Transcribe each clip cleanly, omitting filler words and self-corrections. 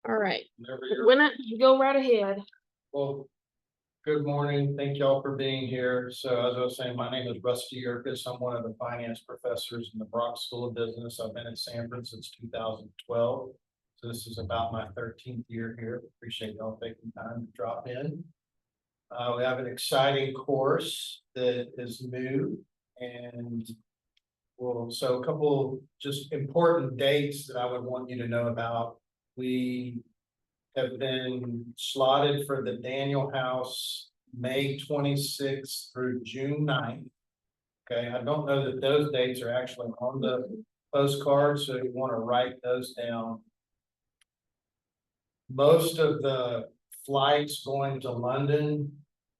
All right. Whenever you're, When you go right ahead. well, good morning. Thank y'all for being here. So as I was saying, my name is Rusty Yerkes. I'm one of the finance professors in the Brock School of Business. I've been at Sanford since 2012. So this is about my 13th year here. Appreciate y'all taking time to drop in. We have an exciting course that is new and so a couple just important dates that I would want you to know about. We have been slotted for the Daniel House, May 26th through June 9th. Okay, I don't know that those dates are actually on the postcard, so you want to write those down. Most of the flights going to London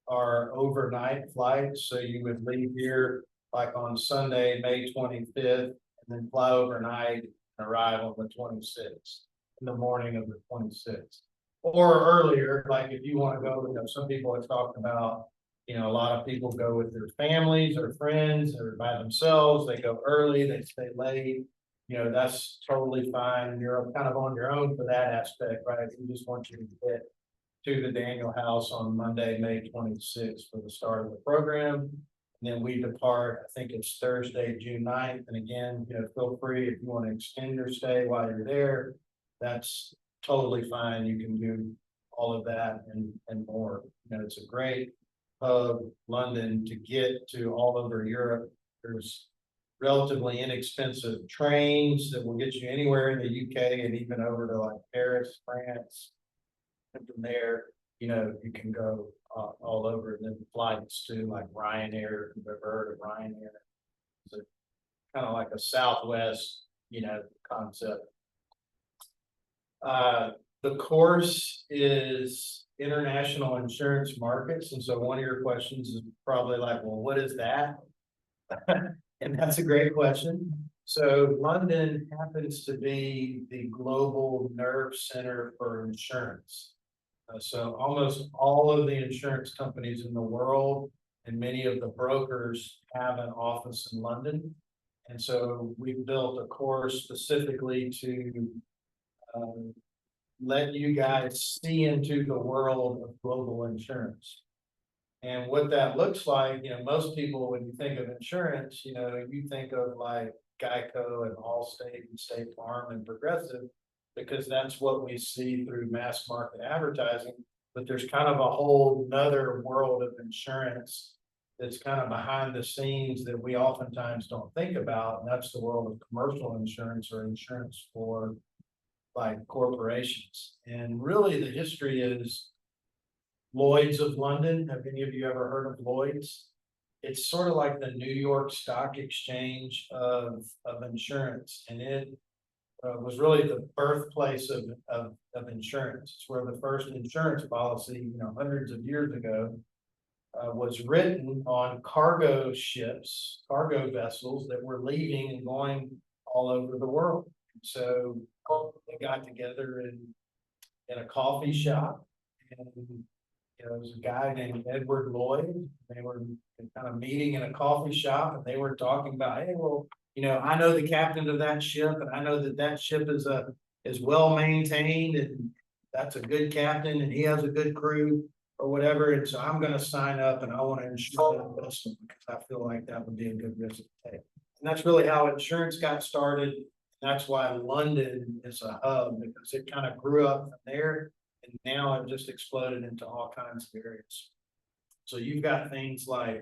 are overnight flights, so you would leave here like on Sunday, May 25th, and then fly overnight and arrive on the 26th, in the morning of the 26th. Or earlier, like if you want to go, some people have talked about, a lot of people go with their families or friends or by themselves. They go early, they stay late. That's totally fine. You're kind of on your own for that aspect, right? We just want you to get to the Daniel House on Monday, May 26th for the start of the program. And then we depart, I think it's Thursday, June 9th. And again, feel free if you want to extend your stay while you're there. That's totally fine. You can do all of that and more. It's a great hub, London, to get to all over Europe. There's relatively inexpensive trains that will get you anywhere in the UK and even over to like Paris, France. And from there, you can go all over. And then flights to like Ryanair, if you've ever heard of Ryanair. It's kind of like a Southwest, concept. The course is international insurance markets. And so one of your questions is probably like, well, what is that? And that's a great question. So London happens to be the global nerve center for insurance. So almost all of the insurance companies in the world and many of the brokers have an office in London. And so we've built a course specifically to let you guys see into the world of global insurance. And what that looks like, most people, when you think of insurance, you think of like Geico and Allstate and State Farm and Progressive, because that's what we see through mass market advertising. But there's kind of a whole nother world of insurance that's kind of behind the scenes that we oftentimes don't think about. And that's the world of commercial insurance or insurance for like corporations. And really the history is Lloyd's of London. Have any of you ever heard of Lloyd's? It's sort of like the New York Stock Exchange of insurance. And it was really the birthplace of insurance. It's where the first insurance policy, hundreds of years ago, was written on cargo ships, cargo vessels that were leaving and going all over the world. So they got together in a coffee shop, and there was a guy named Edward Lloyd. They were kind of meeting in a coffee shop, and they were talking about, hey, well, I know the captain of that ship, and I know that ship is well maintained, and that's a good captain, and he has a good crew or whatever. And so I'm going to sign up, and I want to insure that vessel because I feel like that would be a good risk to take. And that's really how insurance got started. That's why London is a hub, because it kind of grew up from there, and now it just exploded into all kinds of areas. So you've got things like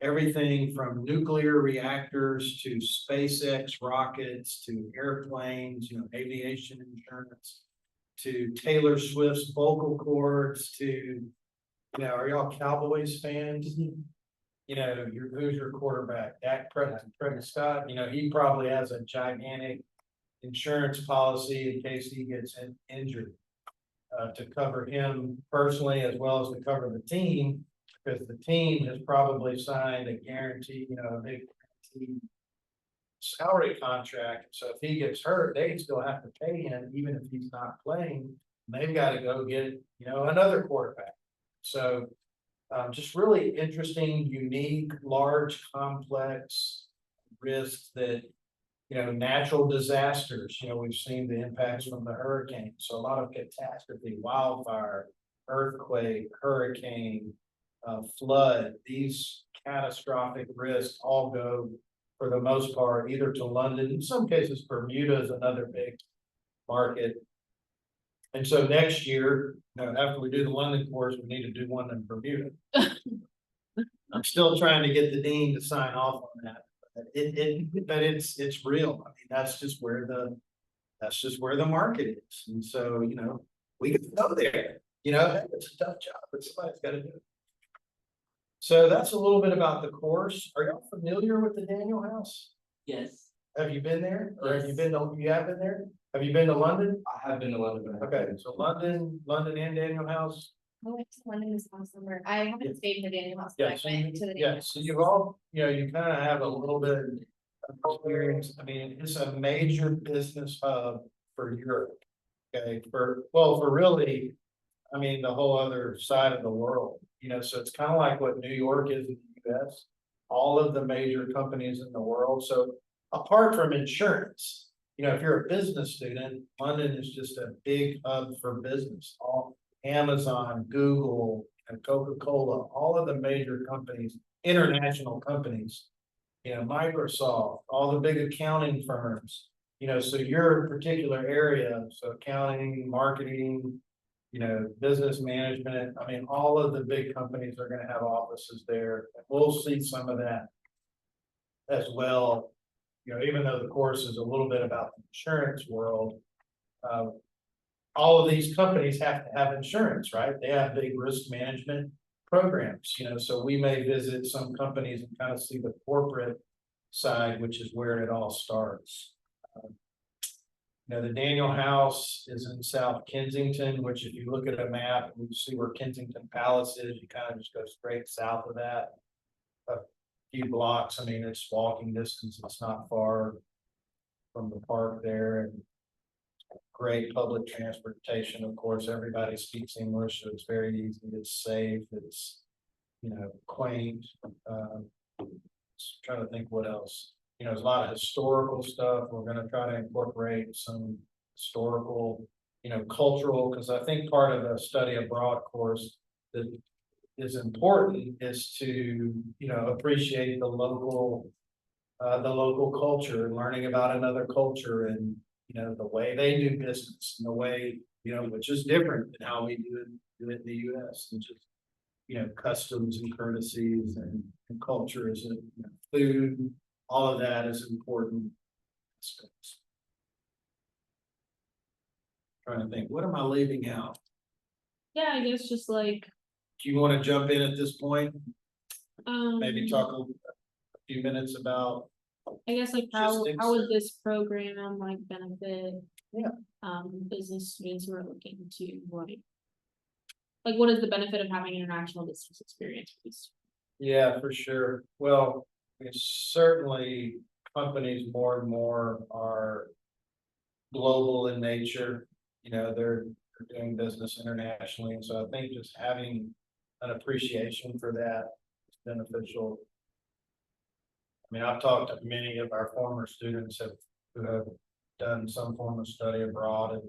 everything from nuclear reactors to SpaceX rockets to airplanes, aviation insurance, to Taylor Swift's vocal cords, to, are y'all Cowboys fans? Who's your quarterback? Dak Prescott. He probably has a gigantic insurance policy in case he gets injured, to cover him personally as well as to cover the team, because the team has probably signed a guarantee, a big guarantee salary contract. So if he gets hurt, they still have to pay him even if he's not playing. They've got to go get, another quarterback. So just really interesting, unique, large, complex risks that natural disasters, we've seen the impacts from the hurricane, so a lot of catastrophe, wildfire, earthquake, hurricane, flood, these catastrophic risks all go for the most part either to London, in some cases Bermuda is another big market. And so next year, after we do the London course, we need to do one in Bermuda. I'm still trying to get the dean to sign off on that. But it's real. I mean, that's just where the market is. And so, we can go there. It's a tough job, but somebody's got to do it. So that's a little bit about the course. Are y'all familiar with the Daniel House? Yes, Have you been there? Or have you Yes. been to, you have been there? Have you been to London? I have been to London. Okay, so London and Daniel House. I went to London this last summer. I Yeah. haven't stayed in the Daniel House, Yeah, but I so went to the Yeah, Daniel so House. you've all, you kind of have a little bit of experience. I mean, it's a major business hub for Europe. Okay, for really, I mean, the whole other side of the world, so it's kind of like what New York is in the US. All of the major companies in the world. So apart from insurance, if you're a business student, London is just a big hub for business. All Amazon, Google, and Coca-Cola, all of the major companies, international companies, Microsoft, all the big accounting firms, so your particular area, so accounting, marketing, business management, I mean, all of the big companies are gonna have offices there. We'll see some of that as well, even though the course is a little bit about the insurance world. All of these companies have to have insurance, right? They have big risk management programs, so we may visit some companies and kind of see the corporate side, which is where it all starts. The Daniel House is in South Kensington, which if you look at a map, and you see where Kensington Palace is, you kind of just go straight south of that. A few blocks, I mean, it's walking distance, it's not far from the park there, and great public transportation, of course, everybody speaks English, so it's very easy, it's safe, it's, quaint. Trying to think what else. There's a lot of historical stuff. We're gonna try to incorporate some historical, cultural, because I think part of the study abroad course that is important is to, appreciate the local culture and learning about another culture and, the way they do business and the way, which is different than how we do it in the US, and just, customs and courtesies and cultures and food, all of that is important aspects. Trying to think, what am I leaving out? Yeah, I guess just like, Do you want to jump in at this point? Maybe um, talk a few minutes about, I guess like just how would this program like benefit? Yeah. Business students who are looking to like what is the benefit of having international business experience for these? yeah, for sure. Well, it's certainly companies more and more are global in nature. They're doing business internationally, and so I think just having an appreciation for that is beneficial. I mean, I've talked to many of our former students who have done some form of study abroad,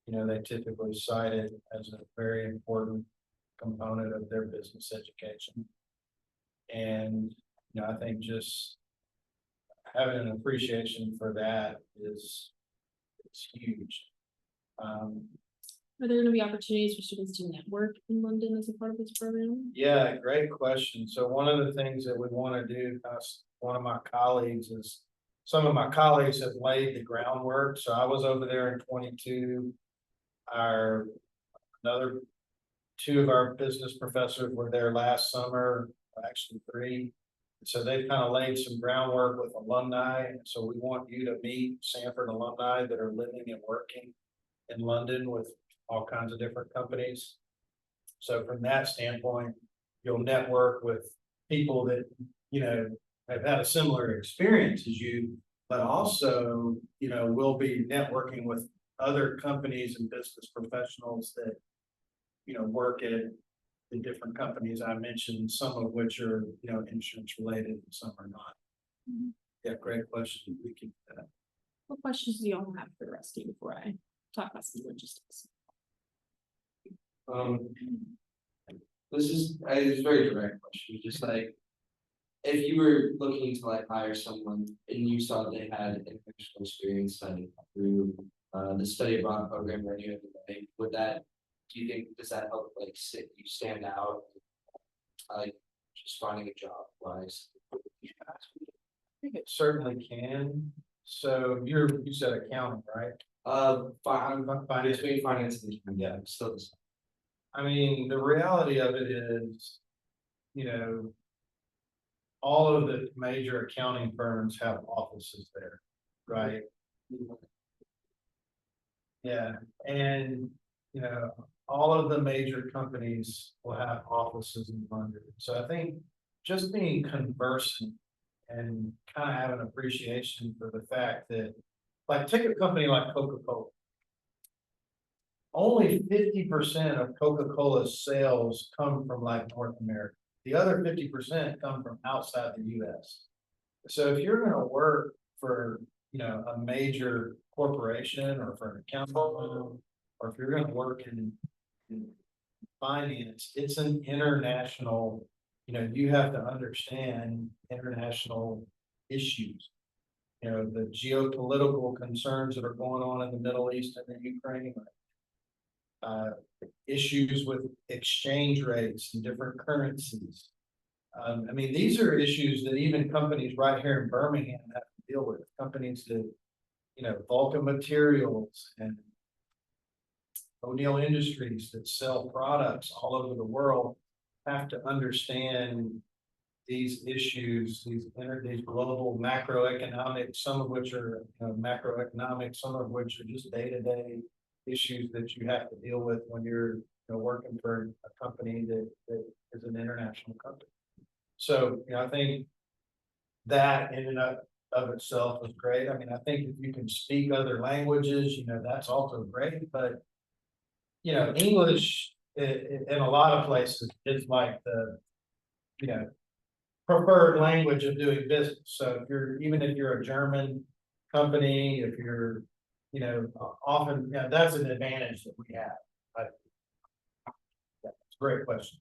and they typically cite it as a very important component of their business education. And I think just having an appreciation for that is huge. Are there gonna be opportunities for students to network in London as a part of this program? Yeah, great question. So one of the things that we want to do, one of my colleagues is, some of my colleagues have laid the groundwork. So I was over there in 22. Another two of our business professors were there last summer, actually 3. So they've kind of laid some groundwork with alumni. So we want you to meet Sanford alumni that are living and working in London with all kinds of different companies. So from that standpoint, you'll network with people that, have had a similar experience as you, but also, we'll be networking with other companies and business professionals that, work at the different companies I mentioned, some of which are, insurance related and some are not. Yeah, great question. We can, What questions do y'all have for Rusty before I talk about some logistics? This is, it's a very direct question, just like. If you were looking to like hire someone and you saw they had international experience studying through the study abroad program or any other way, would that, do you think, does that help like you stand out? Like just finding a job wise? I think it certainly can. So you said accounting, right? I'm Finance. between finance and accounting, yeah, still the same. I mean, the reality of it is, you know, all of the major accounting firms have offices there, right? Yeah, and, you know, all of the major companies will have offices in London. So I think just being conversant and kind of have an appreciation for the fact that, like, take a company like Coca-Cola. Only 50% of Coca-Cola's sales come from like North America. The other 50% come from outside the US. So if you're gonna work for, you know, a major corporation or for an accounting firm, or if you're gonna work in finance, it's an international, you know, you have to understand international issues. You know, the geopolitical concerns that are going on in the Middle East and the Ukraine. Issues with exchange rates and different currencies. I mean, these are issues that even companies right here in Birmingham have to deal with. Companies that, you know, Vulcan Materials and O'Neill Industries that sell products all over the world have to understand these issues, these global macroeconomic, some of which are macroeconomic, some of which are just day-to-day issues that you have to deal with when you're, you know, working for a company that is an international company. So, you know, I think that in and of itself is great. I mean, I think if you can speak other languages, you know, that's also great, but you know, English in a lot of places is like the, you know, preferred language of doing business. So if you're, even if you're a German company, if you're, you know, often, yeah, that's an advantage that we have. But yeah, it's a great question.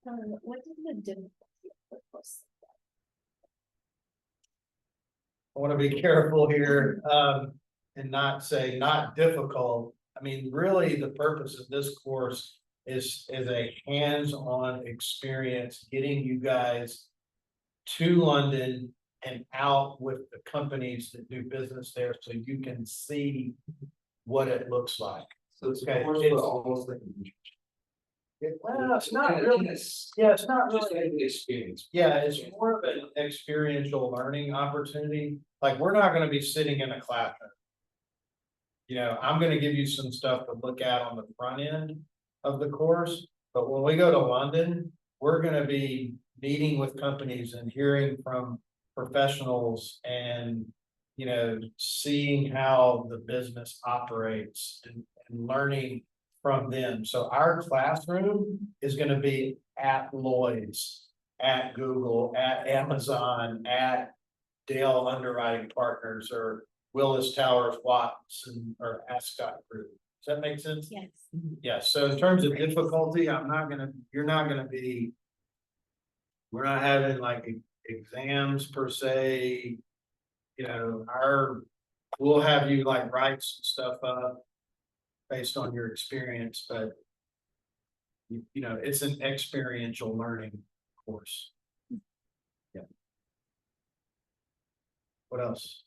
What is the difficulty of workforce? I want to be careful here, and not say not difficult. I mean, really, the purpose of this course is a hands-on experience, getting you guys to London and out with the companies that do business there, so you can see what it looks like. So it's Okay, more it's- almost like. Well, it's not really, yeah, it's not Just really. like the experience. Yeah, it's more of an experiential learning opportunity. Like, we're not gonna be sitting in a classroom. You know, I'm gonna give you some stuff to look at on the front end of the course, but when we go to London, we're gonna be meeting with companies and hearing from professionals and, you know, seeing how the business operates and learning from them. So our classroom is gonna be at Lloyd's, at Google, at Amazon, at Dale Underwriting Partners, or Willis Towers Watson, or Ascot Group. Does that make sense? Yes. Yeah, so in terms of difficulty, you're not gonna be. We're not having like exams per se. You know, we'll have you like write some stuff up based on your experience, but you know, it's an experiential learning course. Yeah. What else?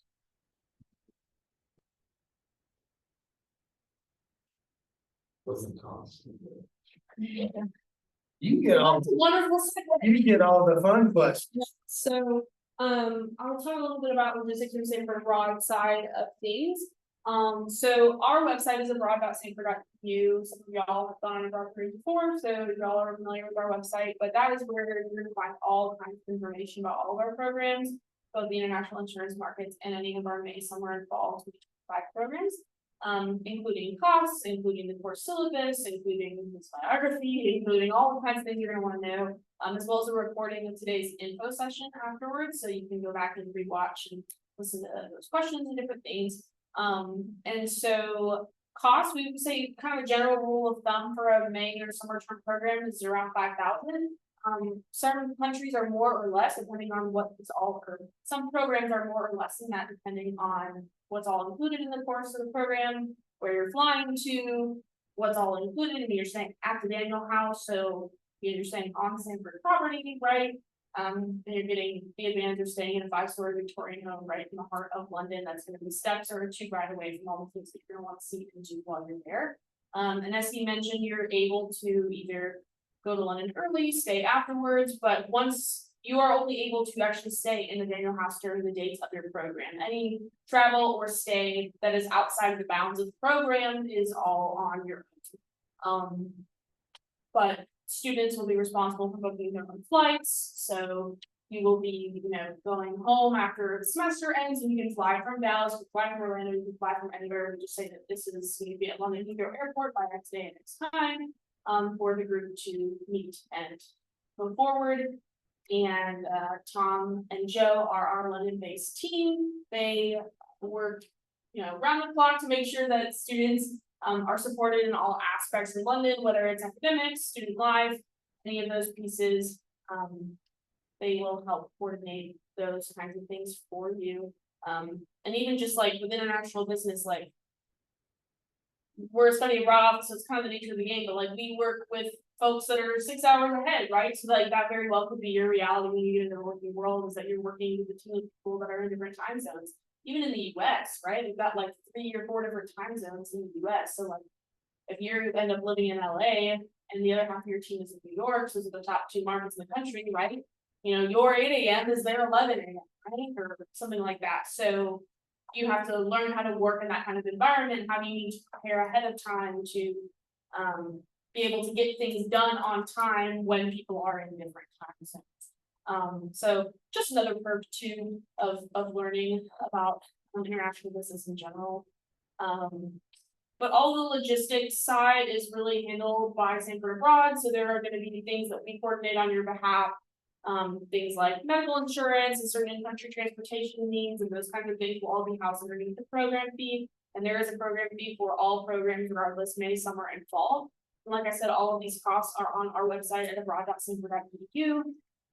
What's the cost? You get all, That's a wonderful segue. you get all the fun questions. So, I'll talk a little bit about logistics and Sanford broad side of things. So our website is abroad.sanford.edu. Some of y'all have gone on abroad before, so y'all are familiar with our website, but that is where you're going to find all kinds of information about all of our programs, both the international insurance markets and any of our May, summer, and fall 2025 programs. including costs, including the course syllabus, including this biography, including all the kinds of things you're gonna wanna know. As well as a recording of today's info session afterwards, so you can go back and rewatch and listen to those questions and different things. And so cost, we would say kind of a general rule of thumb for a May or summer term program is around 5,000. Certain countries are more or less depending on what is all occurred. Some programs are more or less than that depending on what's all included in the course of the program, where you're flying to, what's all included, and you're staying at the Daniel House, so you're staying on Sanford property, right? And you're getting the advantage of staying in a 5-story Victorian home right in the heart of London. That's gonna be steps or 2 right away from all the things that you're gonna want to see and do while you're there. And as he mentioned, you're able to either go to London early, stay afterwards, but once you are only able to actually stay in the Daniel House during the dates of your program. Any travel or stay that is outside of the bounds of the program is all on your own. But students will be responsible for booking their own flights, so you will be, going home after the semester ends, and you can fly from Dallas, you can fly from Orlando, you can fly from anywhere, and just say that this is going to be at London Heathrow Airport by next day and next time. For the group to meet and go forward. And Tom and Joe are our London-based team. They work, round the clock to make sure that students are supported in all aspects of London, whether it's academics, student life, any of those pieces. They will help coordinate those kinds of things for you. And even just like with international business, like we're studying abroad, so it's kind of the nature of the game, but like we work with folks that are 6 hours ahead, right? So like that very well could be your reality when you get into the working world, is that you're working with a team of people that are in different time zones. Even in the US, right? We've got like 3 or 4 different time zones in the US. So like if you end up living in LA and the other half of your team is in New York, so those are the top 2 markets in the country, right? Your 8 a.m. is their 11 a.m., right? Or something like that. So you have to learn how to work in that kind of environment, how do you need to prepare ahead of time to be able to get things done on time when people are in different time zones. So just another perk too of learning about international business in general. But all the logistics side is really handled by Sanford Abroad, so there are going to be things that we coordinate on your behalf. Things like medical insurance and certain in-country transportation needs and those kinds of things will all be housed underneath the program fee. And there is a program fee for all programs regardless, May, summer, and fall. And like I said, all of these costs are on our website at abroad.sanford.edu,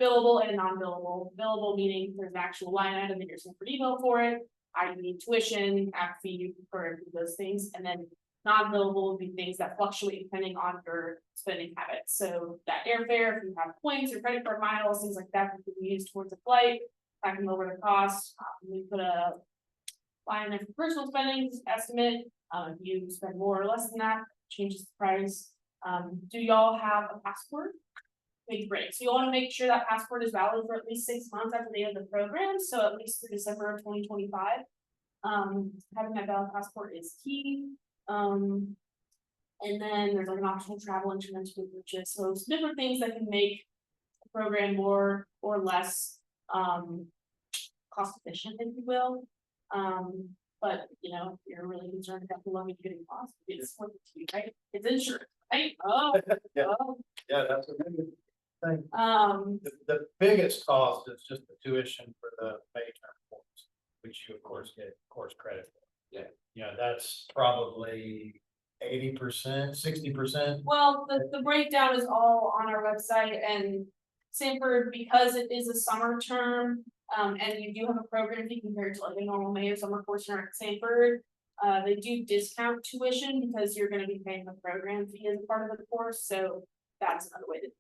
billable and non-billable. Billable meaning there's an actual line item in your Sanford e-bill for it, i.e. tuition, app fee, for those things, and then non-billable would be things that fluctuate depending on your spending habits. So that airfare, if you have points or credit card miles, things like that can be used towards a flight, that can lower the cost. We put a line in there for personal spending estimate. If you spend more or less than that, changes the price. Do y'all have a passport? Big break. So you want to make sure that passport is valid for at least 6 months after the end of the program. So at least through December of 2025. Having that valid passport is key. And then there's like an optional travel insurance we purchase. So it's different things that can make the program more or less cost efficient, if you will. But if you're really concerned about the luggage getting lost, it's worth it to you, right? It's insurance, right? Yeah, that's a good thing. The biggest cost is just the tuition for the May term course, which you of course get course credit for. Yeah. That's probably 80%, 60%. Well, the breakdown is all on our website, and Sanford, because it is a summer term, and you do have a program fee compared to like a normal May or summer course here at Sanford. They do discount tuition because you're gonna be paying the program fee as a part of the course, so that's another way that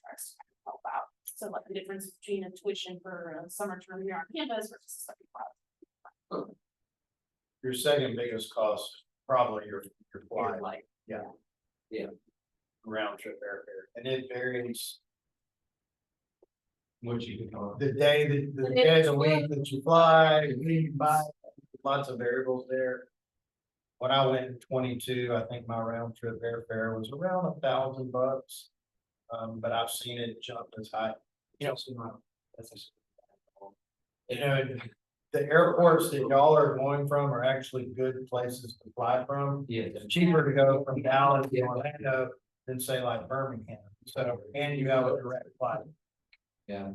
tries to help out. So like the difference between a tuition for a summer term here on campus versus a second class. Your second biggest cost is probably your flight, Like, round trip airfare, and it varies. What you can call The day of the week that you fly, who you buy, lots of variables there. When I went in 22, I think my round trip airfare was around $1,000. But I've seen it jump as high. the airports that y'all are going from are actually good places to fly from. Yeah. It's cheaper to go from Dallas to Orlando than say like Birmingham, so, and you have a direct flight. Yeah.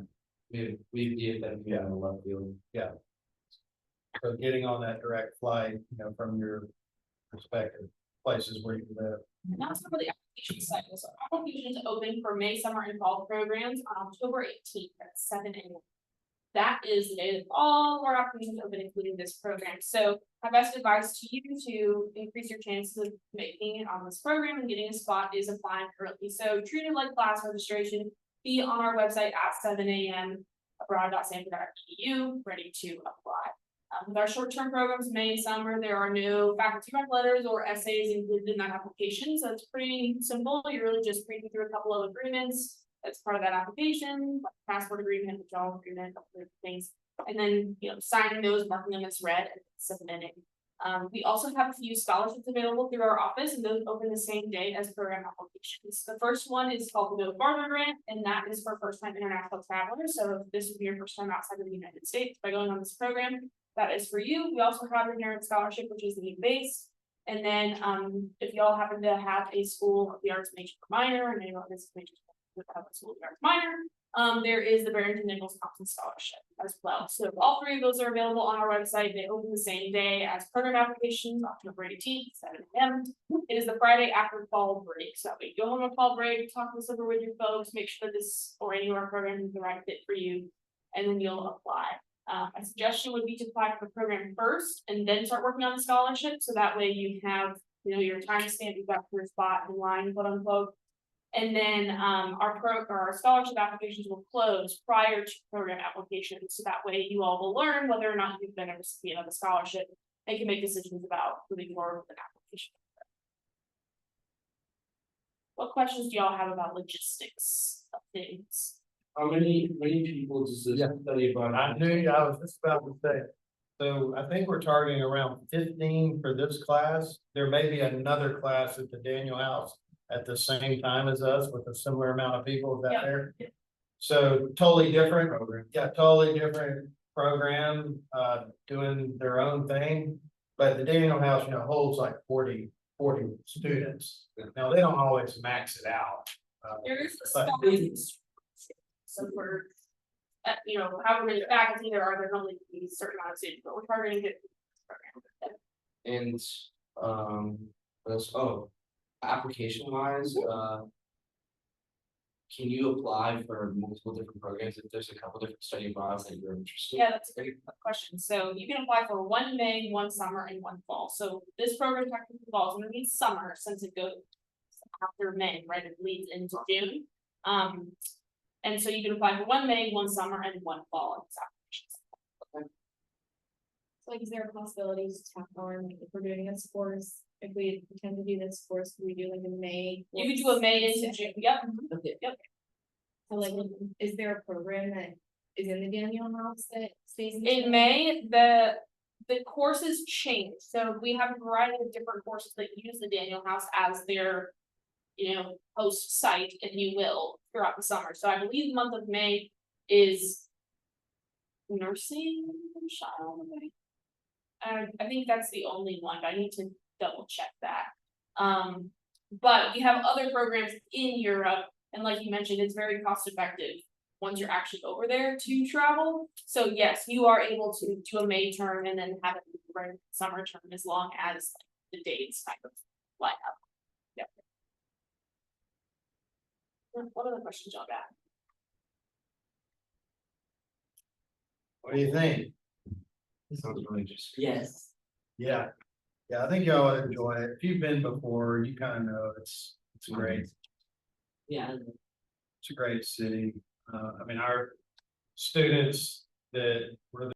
We did that, yeah, in left field. So getting on that direct flight, you know, from your respective places where you live. And that's where the application cycle, so applications open for May, summer and fall programs on October 18th at 7 AM. That is the day that all of our applications open, including this program, so my best advice to you to increase your chances of making it on this program and getting a spot is applying early, so treat it like class registration. Be on our website at 7 AM, abroad.sanford.edu, ready to apply. With our short-term programs, May and summer, there are no faculty rec letters or essays included in that application, so it's pretty simple. You're really just reading through a couple of agreements that's part of that application, like passport agreement, withdrawal agreement, a couple of things. And then, you know, signing those, marking them as read and submitting. We also have a few scholarships available through our office, and those open the same day as program applications. The first one is called the Go Farther Grant, and that is for first-time international travelers. So if this would be your first time outside of the United States by going on this program, that is for you. We also have a Merit Scholarship, which is need-based. And then, if y'all happen to have a School of the Arts major or minor, and anyone has a major with a School of the Arts minor, there is the Barrington Nichols Thompson Scholarship as well. So all three of those are available on our website. They open the same day as program applications, October 18th, 7 AM. It is the Friday after fall break. So that way you go home on fall break, talk this over with your folks, make sure that this or any of our programs is the right fit for you, and then you'll apply. A suggestion would be to apply for the program first and then start working on the scholarship, so that way you have, you know, your time stamp, you've got your spot in line, quote unquote. And then our scholarship applications will close prior to program applications, so that way you all will learn whether or not you've been a recipient of the scholarship and can make decisions about moving forward with an application. What questions do y'all have about logistics of things? How many people does this study abroad? I knew, I was just about to say. So I think we're targeting around 15 for this class. There may be another class at the Daniel House at the same time as us with a similar amount of people. Is that Yeah. there? So totally different program. Yeah, totally different program, doing their own thing. But the Daniel House, you know, holds like 40 students. Now, they don't always max it out. There is a But- scholarship. So for, you know, however many faculty there are, there's only a certain amount of students, but we're targeting it. And, what else? Oh, application wise, can you apply for multiple different programs if there's a couple different study abroads that you're interested in? Yeah, that's a great question. So you can apply for one May, one summer, and one fall. So this program technically falls underneath summer since it goes after May, right? It leads into June. And so you can apply for one May, one summer, and one fall in this application. So like, is there a possibility to tap on, like, if we're doing this course, if we intend to do this course, can we do like in May? You could do a May into June, yep. So like, is there a program that is in the Daniel House that stays? In May, the courses change, so we have a variety of different courses that use the Daniel House as their. You know, host site, if you will, throughout the summer, so I believe the month of May is. Nursing, child. I think that's the only one, but I need to double check that. But we have other programs in Europe, and like you mentioned, it's very cost effective. Once you're actually over there to travel, so yes, you are able to do a May term and then have it run summer term as long as the dates kind of line up. Yep. What other questions y'all got? What do you think? Sounds really interesting. Yes. Yeah. Yeah, I think y'all would enjoy it. If you've been before, you kind of know it's great. Yeah. It's a great city. I mean, our students that were